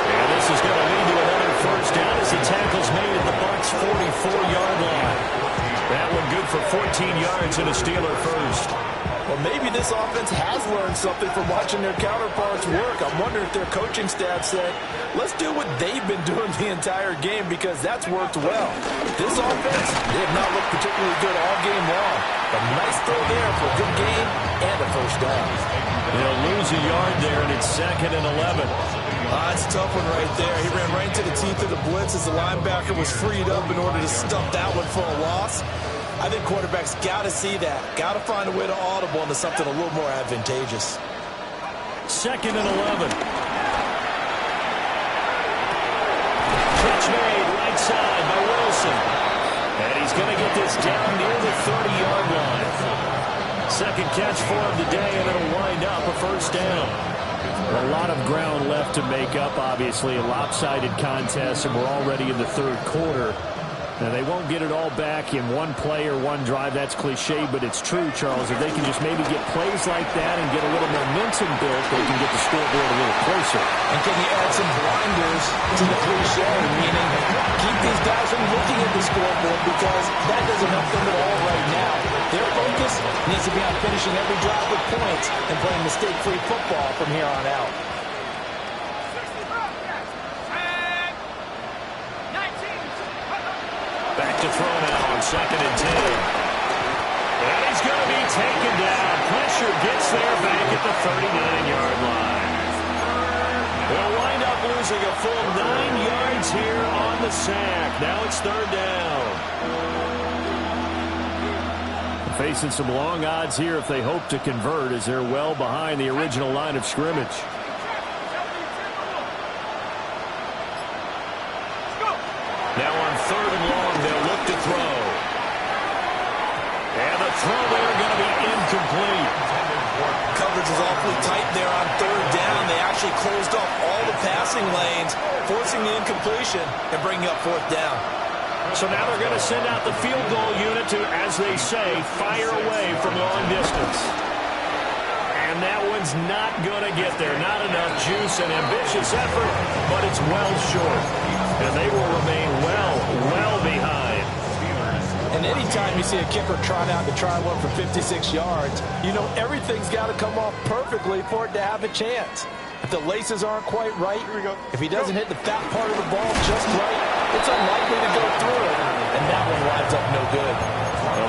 B: And this is going to lead to another first down as the tackle's made at the Bucs' 44-yard line. That one good for 14 yards and a Steeler first.
E: Well, maybe this offense has learned something from watching their counterparts work. I'm wondering if their coaching staff said, let's do what they've been doing the entire game, because that's worked well. This offense, they have not looked particularly good all game long. A nice throw there for a good game and a first down.
B: They'll lose a yard there, and it's 2nd and 11.
G: That's a tough one right there. He ran right into the teeth of the blitz as the linebacker was freed up in order to stuff that one for a loss. I think quarterbacks got to see that. Got to find a way to audible into something a little more advantageous.
B: 2nd and 11. Catch made right side by Wilson. And he's going to get this down near the 30-yard line. Second catch for him today, and it'll wind up a first down.
H: A lot of ground left to make up, obviously. A lopsided contest, and we're already in the third quarter. Now, they won't get it all back in one play or one drive. That's cliche, but it's true, Charles. If they can just maybe get plays like that and get a little momentum built, they can get the scoreboard a little closer.
E: And can you add some blinders to the cliche, meaning keep these guys from looking at the scoreboard, because that doesn't help them at all right now. Their focus needs to be on finishing every drive with points and playing mistake-free football from here on out.
B: Back to throw now on 2nd and 10. And he's going to be taken down. Pressure gets there back at the 39-yard line. They'll wind up losing a full 9 yards here on the sack. Now it's 3rd down.
H: Facing some long odds here if they hope to convert, as they're well behind the original line of scrimmage.
B: Now on 3rd and long, they'll look to throw. And the throw there going to be incomplete.
G: Coverage is awfully tight there on 3rd down. They actually closed off all the passing lanes, forcing the incompletion and bringing up 4th down.
B: So now they're going to send out the field goal unit to, as they say, fire away from long distance. And that one's not going to get there. Not enough juice, and ambitious effort, but it's well short. And they will remain well behind.
E: And anytime you see a kicker trot out to try one for 56 yards, you know everything's got to come off perfectly for it to have a chance. If the laces aren't quite right, if he doesn't hit the fat part of the ball just right, it's unlikely to go through it, and that one winds up no good.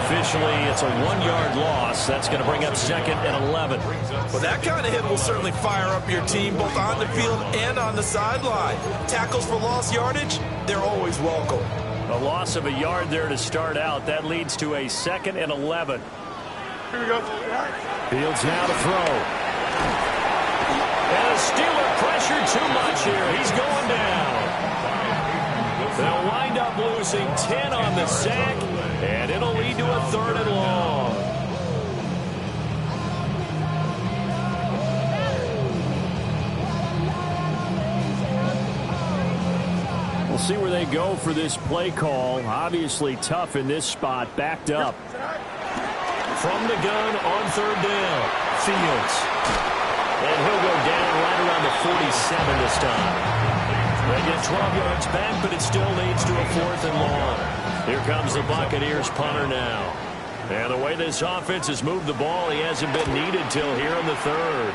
B: Officially, it's a 1-yard loss. That's going to bring up 2nd and 11.
G: Well, that kind of hit will certainly fire up your team, both on the field and on the sideline. Tackles for lost yardage, they're always welcome.
B: A loss of a yard there to start out. That leads to a 2nd and 11.
C: Here we go.
B: Fields now to throw. And the Steeler pressure too much here. He's going down. They'll wind up losing 10 on the sack, and it'll lead to a 3rd and long.
H: We'll see where they go for this play call. Obviously tough in this spot, backed up.
B: From the gun on third down, Fields. And he'll go down right around the 47 this time. They get 12 yards back, but it still leads to a 4th and long. Here comes the Buccaneers punter now. And the way this offense has moved the ball, he hasn't been needed till here in the 3rd.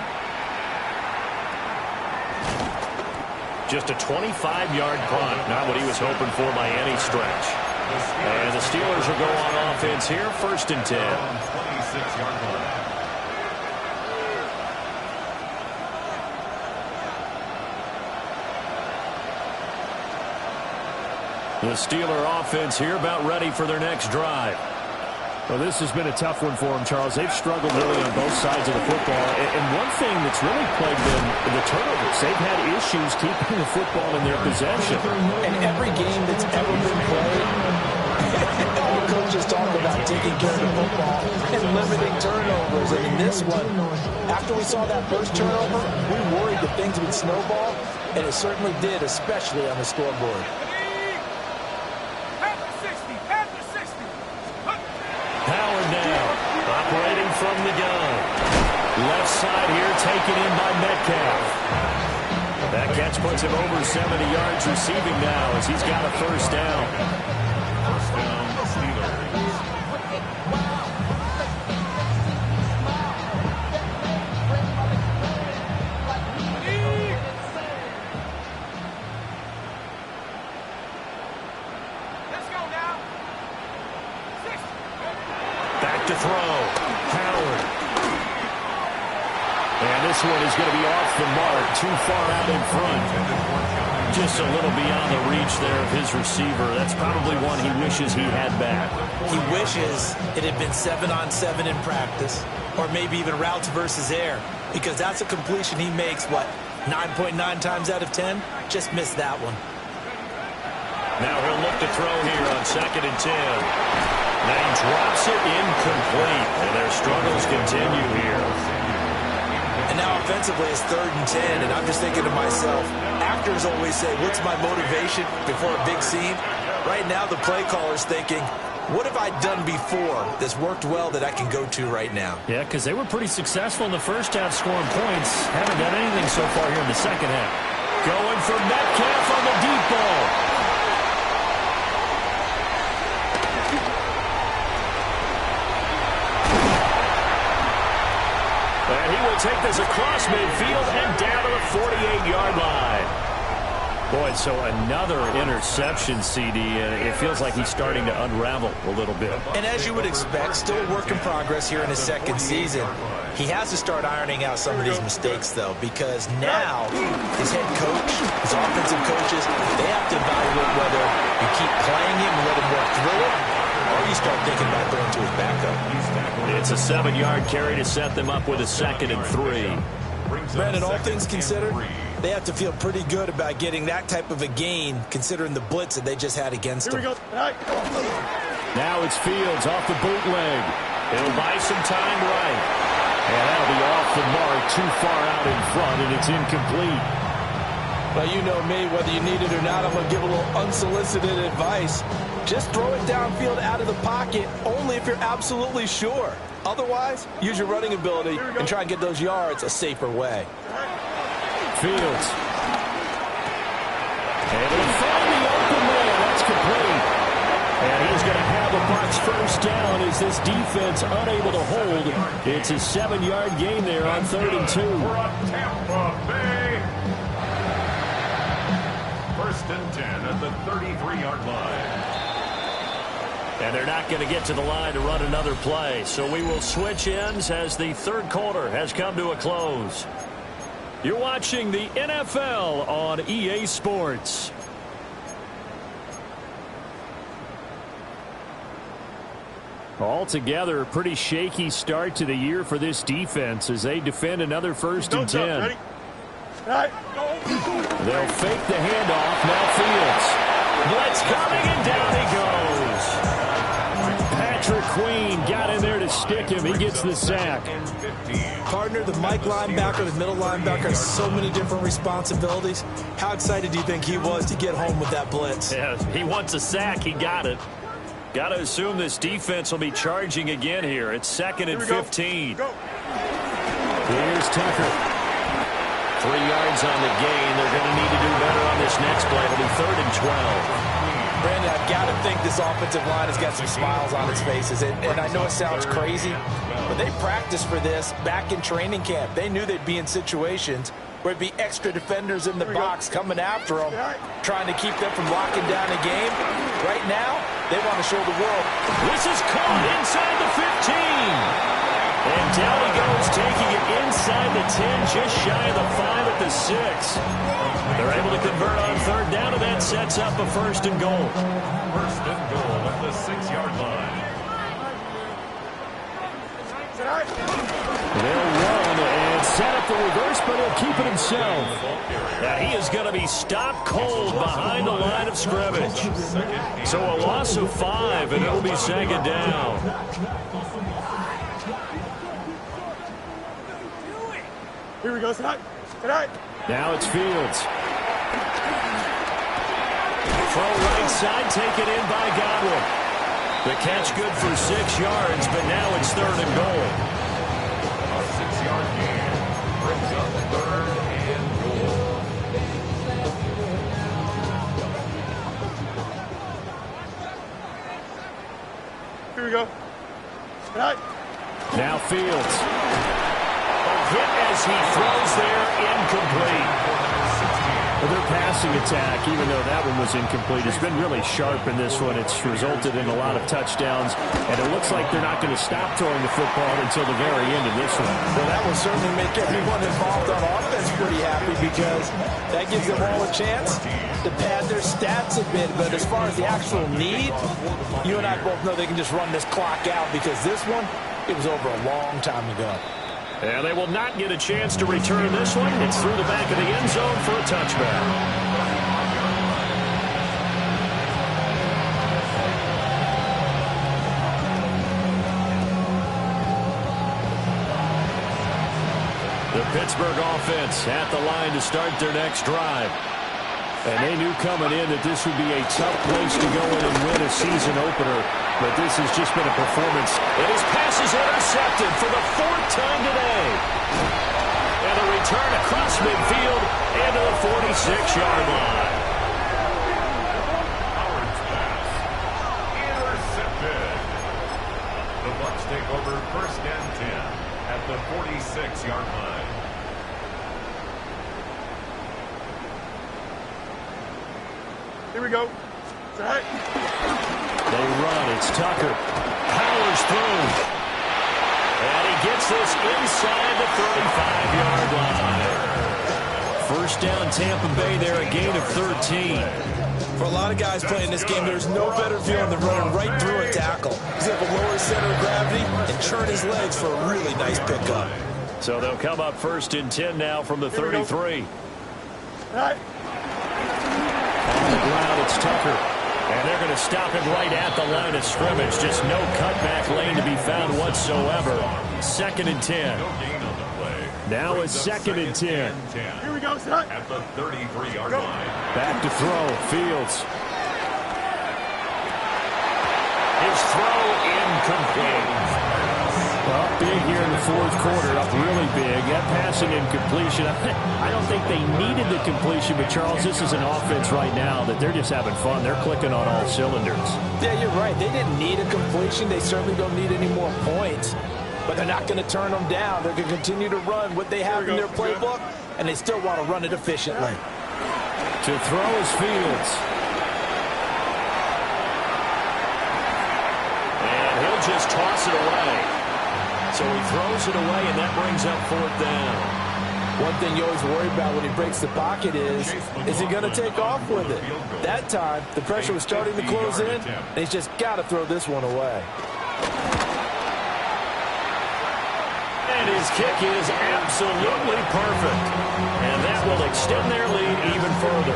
B: Just a 25-yard punt, not what he was hoping for by any stretch. And the Steelers will go on offense here, 1st and 10.
D: 26-yard line.
B: The Steeler offense here about ready for their next drive.
H: Well, this has been a tough one for them, Charles. They've struggled really on both sides of the football. And one thing that's really plagued them, the turnovers. They've had issues keeping the football in their possession.
E: And every game that's ever been played, all coaches talk about taking care of the football and limiting turnovers. And in this one, after we saw that first turnover, we worried that things would snowball, and it certainly did, especially on the scoreboard.
B: Howard now, operating from the gun. Left side here, taken in by Metcalf. That catch puts him over 70 yards receiving now as he's got a 1st down.
D: 1st down, Steelers.
B: To throw. Howard. And this one is going to be off the mark. Too far out in front. Just a little beyond the reach there of his receiver. That's probably one he wishes he had back.
G: He wishes it had been 7-on-7 in practice, or maybe even routes versus air, because that's a completion he makes, what, 9.9 times out of 10? Just missed that one.
B: Now he'll look to throw here on 2nd and 10. Now he drops it incomplete, and their struggles continue here.
G: And now offensively it's 3rd and 10, and I'm just thinking to myself, actors always say, what's my motivation before a big scene? Right now the play caller's thinking, what have I done before that's worked well that I can go to right now?
H: Yeah, because they were pretty successful in the first half scoring points. Haven't done anything so far here in the second half.
B: Going for Metcalf on the deep ball. And he will take this across midfield and down to the 48-yard line.
H: Boy, so another interception, CD. It feels like he's starting to unravel a little bit.
G: And as you would expect, still a work in progress here in his 2nd season. He has to start ironing out some of these mistakes, though, because now his head coach, his offensive coaches, they have to evaluate whether you keep playing him and let him work through it, or you start thinking about throwing to his backup.
B: It's a 7-yard carry to set them up with a 2nd and 3.
G: Brandon, all things considered, they have to feel pretty good about getting that type of a gain, considering the blitz that they just had against them.
B: Now it's Fields off the bootleg. He'll buy some time right. And that'll be off the mark, too far out in front, and it's incomplete.
E: Well, you know me, whether you need it or not, I'm going to give a little unsolicited advice. Just throw it downfield out of the pocket, only if you're absolutely sure. Otherwise, use your running ability and try and get those yards a safer way.
B: Fields. Able to find the open man. That's complete. And he's going to have a Bucs 1st down as this defense unable to hold. It's a 7-yard gain there on 3rd and 2.
D: Tampa Bay. 1st and 10 at the 33-yard line.
B: And they're not going to get to the line to run another play. So we will switch ends as the 3rd quarter has come to a close. You're watching the NFL on EA Sports. Altogether, a pretty shaky start to the year for this defense as they defend another 1st and 10.
C: Ready?
B: They'll fake the handoff. Now Fields. Blitz coming, and down he goes. Patrick Queen got in there to stay. stick him. He gets the sack.
E: Partner, the Mike linebacker, the middle linebacker has so many different responsibilities. How excited do you think he was to get home with that blitz?
B: Yeah, he wants a sack. He got it. Got to assume this defense will be charging again here. It's 2nd and 15.
C: Go.
B: Here's Tucker. 3 yards on the gain. They're going to need to do better on this next play. It'll be 3rd and 12.
E: Brandon, I've got to think this offensive line has got some smiles on its faces. And I know it sounds crazy, but they practiced for this back in training camp. They knew they'd be in situations where it'd be extra defenders in the box coming after them, trying to keep them from locking down a game. Right now, they want to show the world.
B: This is caught inside the 15. And down he goes, taking it inside the 10, just shy of the 5 at the 6. They're able to convert on 3rd down, and that sets up a 1st and goal.
D: 1st and goal at the 6-yard line.
B: They'll run and set up the reverse, but he'll keep it himself. Now he is going to be stopped cold behind the line of scrimmage. So a loss of 5, and it'll be 2nd down.
C: Here we go, tonight.
B: Now it's Fields. Throw right side, taken in by Godwin. The catch good for 6 yards, but now it's 3rd and goal.
D: A 6-yard gain brings up 3rd and goal.
C: Here we go. Tonight.
B: Now Fields. Hit as he throws there, incomplete. Well, their passing attack, even though that one was incomplete, has been really sharp in this one. It's resulted in a lot of touchdowns, and it looks like they're not going to stop throwing the football until the very end of this one.
E: Well, that will certainly make everyone involved on offense pretty happy because that gives them all a chance to pad their stats a bit. But as far as the actual need, you and I both know they can just run this clock out because this one, it was over a long time ago.
B: And they will not get a chance to return this one. It's through the back of the end zone for a touchback. The Pittsburgh offense at the line to start their next drive. And they knew coming in that this would be a tough place to go in and win a season opener. But this has just been a performance. And his pass is intercepted for the 4th time today. And a return across midfield and to the 46-yard line.
D: Howard's pass. Intercepted. The Bucs take over 1st and 10 at the 46-yard line.
C: Here we go. Tonight.
B: They run. It's Tucker. Powers through. And he gets this inside the 35-yard line. 1st down, Tampa Bay there, a gain of 13.
E: For a lot of guys playing this game, there's no better feeling than running right through a tackle. He's able to lower his center of gravity and churn his legs for a really nice pickup.
B: So they'll come up 1st and 10 now from the 33.
C: Tonight.
B: On the ground, it's Tucker. And they're going to stop him right at the line of scrimmage. Just no cutback lane to be found whatsoever. 2nd and 10.
D: No gain on the play.
B: Now it's 2nd and 10.
C: Here we go, tonight.
D: At the 33-yard line.
B: Back to throw. Fields. His throw incomplete. Well, big here in the 4th quarter, up really big. That passing incompletion, I don't think they needed the completion, but Charles, this is an offense right now that they're just having fun. They're clicking on all cylinders.
E: Yeah, you're right. They didn't need a completion. They certainly don't need any more points, but they're not going to turn them down. They're going to continue to run what they have in their playbook, and they still want to run it efficiently.
B: To throw is Fields. And he'll just toss it away. So he throws it away, and that brings up 4th down.
E: One thing you always worry about when he breaks the pocket is he going to take off with it? That time, the pressure was starting to close in, and he's just got to throw this one away.
B: And his kick is absolutely perfect. And that will extend their lead even further.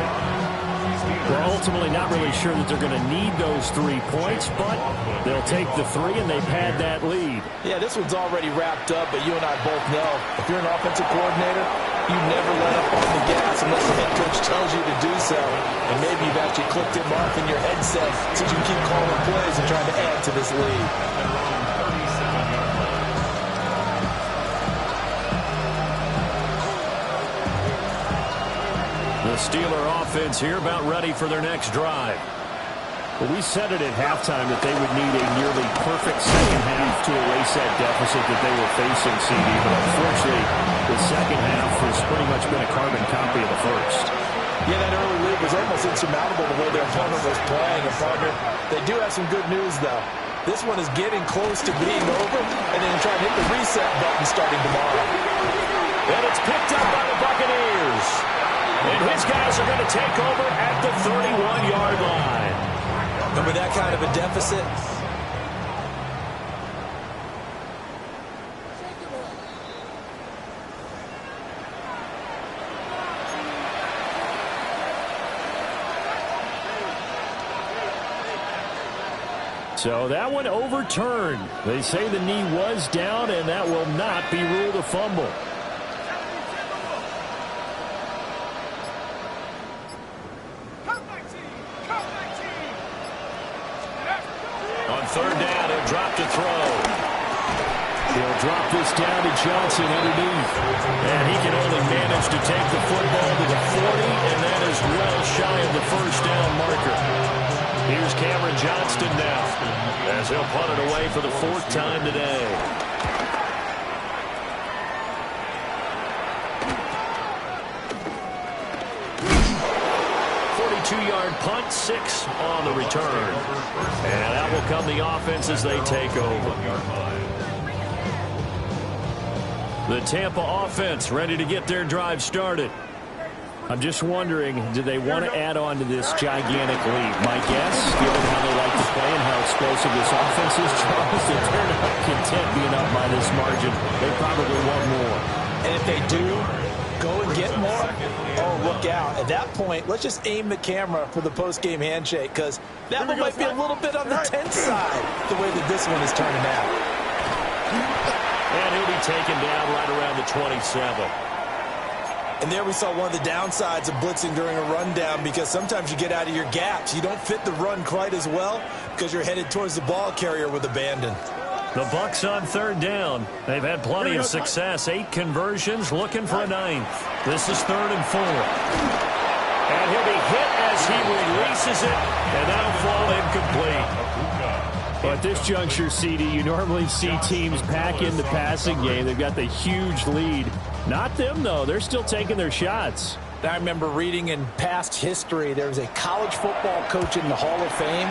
B: We're ultimately not really sure that they're going to need those 3 points, but they'll take the 3, and they've had that lead.
E: Yeah, this one's already wrapped up, but you and I both know if you're an offensive coordinator, you never let up on the gas unless the head coach tells you to do so. And maybe you've actually clicked it mark in your headset so you can keep calling plays and trying to add to this lead.
B: The Steeler offense here about ready for their next drive. Well, we said it at halftime that they would need a nearly perfect second half to erase that deficit that they were facing, CD. But unfortunately, the second half has pretty much been a carbon copy of the first.
E: Yeah, that early lead was almost insurmountable the way their opponent was playing. And, partner, they do have some good news, though. This one is getting close to being over, and then trying to hit the reset button starting tomorrow.
B: And it's picked up by the Buccaneers. And his guys are going to take over at the 31-yard line.
G: And with that kind of a deficit,
B: so that one overturned. They say the knee was down, and that will not be ruled a fumble. Third down, he'll drop to throw. He'll drop this down to Johnson underneath. And he can only manage to take the football to the 40, and that is well shy of the first down marker. Here's Cameron Johnston now, as he'll punt it away for the 4th time today. 42-yard punt, 6 on the return. And that will come the offense as they take over. The Tampa offense ready to get their drive started. I'm just wondering, do they want to add on to this gigantic lead? My guess, given how they like to play and how explosive this offense is, Charles, if they're not content being up by this margin, they probably want more.
E: And if they do go and get more, oh, look out. At that point, let's just aim the camera for the post-game handshake, because that one might be a little bit on the tense side, the way that this one is turning out.
B: And he'll be taken down right around the 27.
G: and there we saw one of the downsides of blitzing during a rundown, because sometimes you get out of your gaps. You don't fit the run quite as well because you're headed towards the ball carrier with abandon.
B: The Bucs on third down. They've had plenty of success. 8 conversions, looking for a 9th. This is 3rd and 4. And he'll be hit as he releases it, and that'll fall incomplete.
H: But at this juncture, CD, you normally see teams pack in the passing game. They've got the huge lead. Not them, though. They're still taking their shots.
E: I remember reading in past history, there was a college football coach in the Hall of Fame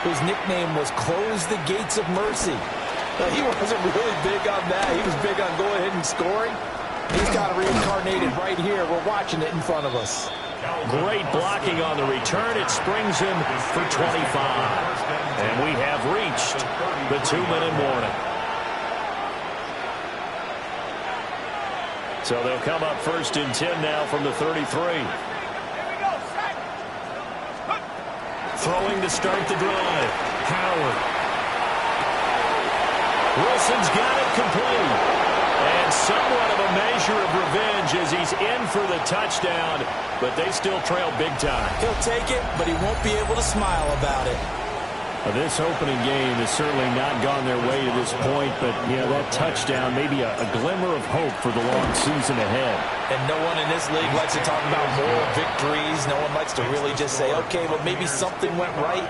E: whose nickname was Close the Gates of Mercy. Now, he wasn't really big on that. He was big on go ahead and scoring. He's got it reincarnated right here. We're watching it in front of us.
B: Great blocking on the return. It springs him for 25. And we have reached the 2-minute warning. So they'll come up 1st and 10 now from the 33. Throwing to start the drive. Howard. Wilson's got it complete. And somewhat of a measure of revenge as he's in for the touchdown, but they still trail big time.
G: He'll take it, but he won't be able to smile about it.
H: This opening game has certainly not gone their way to this point, but, you know, that touchdown, maybe a glimmer of hope for the long season ahead.
G: And no one in this league likes to talk about moral victories. No one likes to really just say, okay, well, maybe something went right.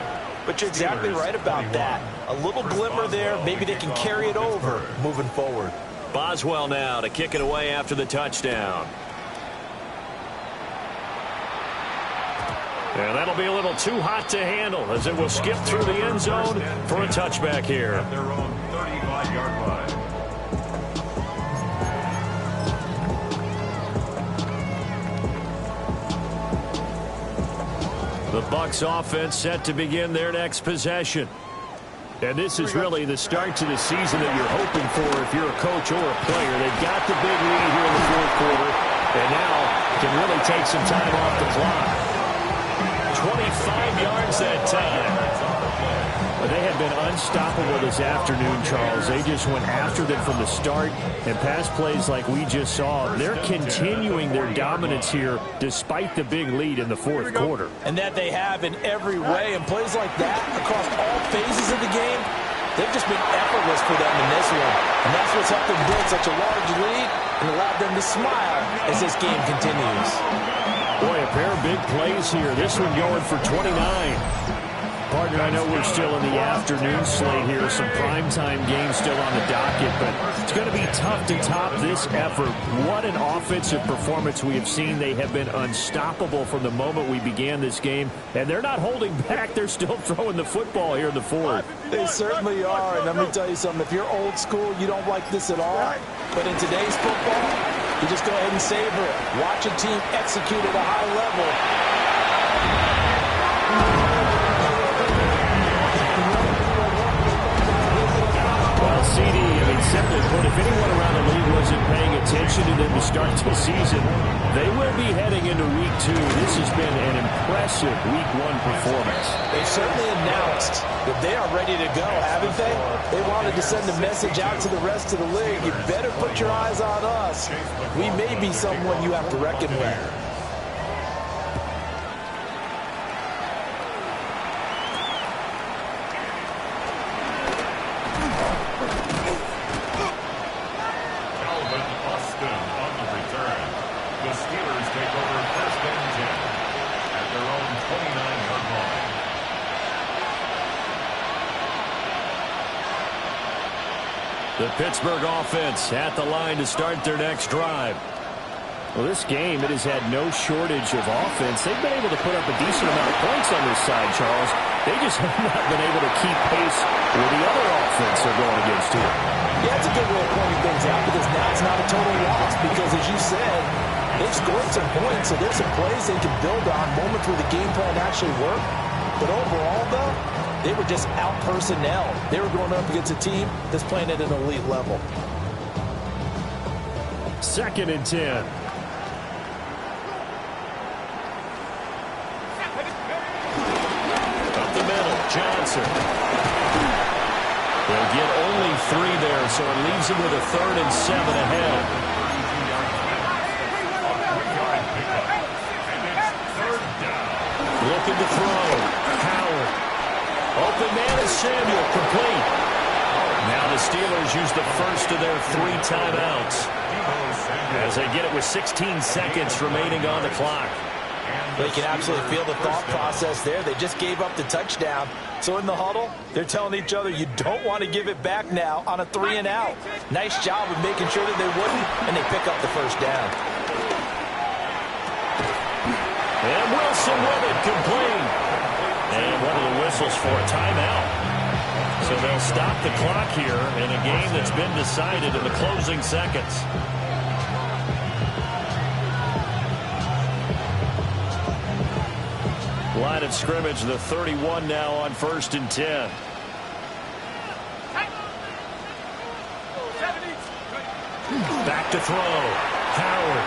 G: But you're exactly right about that. A little glimmer there. Maybe they can carry it over moving forward.
B: Boswell now to kick it away after the touchdown. And that'll be a little too hot to handle as it will skip through the end zone for a touchback here.
D: At their own 35-yard line.
B: The Bucs offense set to begin their next possession. And this is really the start to the season that you're hoping for if you're a coach or a player. They've got the big lead here in the 4th quarter, and now can really take some time off the clock. 25 yards that time.
H: But they have been unstoppable this afternoon, Charles. They just went after them from the start, and pass plays like we just saw. They're continuing their dominance here despite the big lead in the fourth quarter.
E: And that they have in every way. And plays like that across all phases of the game, they've just been effortless for them in this one. And that's what's helped them build such a large lead and allowed them to smile as this game continues.
H: Boy, a pair of big plays here. This one going for 29. Partner, I know we're still in the afternoon slate here. Some primetime games still on the docket, but it's going to be tough to top this effort. What an offensive performance we have seen. They have been unstoppable from the moment we began this game, and they're not holding back. They're still throwing the football here in the fourth.
E: They certainly are, and let me tell you something. If you're old school, you don't like this at all. But in today's football, you just go ahead and savor it. Watch a team execute at a high level.
H: Well, CD, simply put, if anyone around the league wasn't paying attention to them to start the season, they will be heading into Week 2. This has been an impressive Week 1 performance.
E: They certainly announced that they are ready to go, haven't they? They wanted to send a message out to the rest of the league. You better put your eyes on us. We may be someone you have to reckon with.
B: The Pittsburgh offense at the line to start their next drive.
H: Well, this game, it has had no shortage of offense. They've been able to put up a decent amount of points on this side, Charles. They just have not been able to keep pace with the other offense they're going against here.
E: Yeah, it's a good way of pointing things out because now it's not a total loss because, as you said, they've scored some points, so there's some plays they can build on, moments where the game plan actually worked. But overall, though, they were just out-personnel. They were going up against a team that's playing at an elite level.
H: 2nd and 10.
B: Up the middle, Johnson. They'll get only 3 there, so it leaves them with a 3rd and 7 ahead. Looking to throw. Howard. Open man is Samuel, complete. Now the Steelers use the first of their 3 timeouts as they get it with 16 seconds remaining on the clock.
E: They can absolutely feel the thought process there. They just gave up the touchdown. So in the huddle, they're telling each other, you don't want to give it back now on a 3-and-out. Nice job of making sure that they wouldn't, and they pick up the first down.
B: And Wilson with it, complete. And one of the whistles for a timeout. So they'll stop the clock here in a game that's been decided in the closing seconds. Line of scrimmage, the 31 now on 1st and 10. Back to throw. Howard.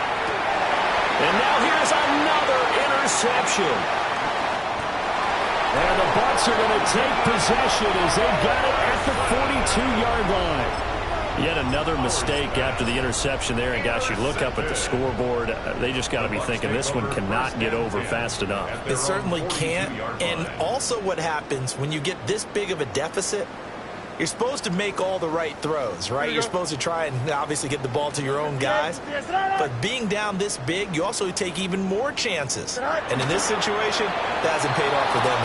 B: And now here's another interception. And the Bucs are going to take possession as they got it at the 42-yard line. Yet another mistake after the interception there. And, gosh, you look up at the scoreboard, they just got to be thinking this one cannot get over fast enough.
E: It certainly can't. And also what happens when you get this big of a deficit, you're supposed to make all the right throws, right? You're supposed to try and obviously get the ball to your own guys. But being down this big, you also take even more chances. And in this situation, that hasn't paid off for them.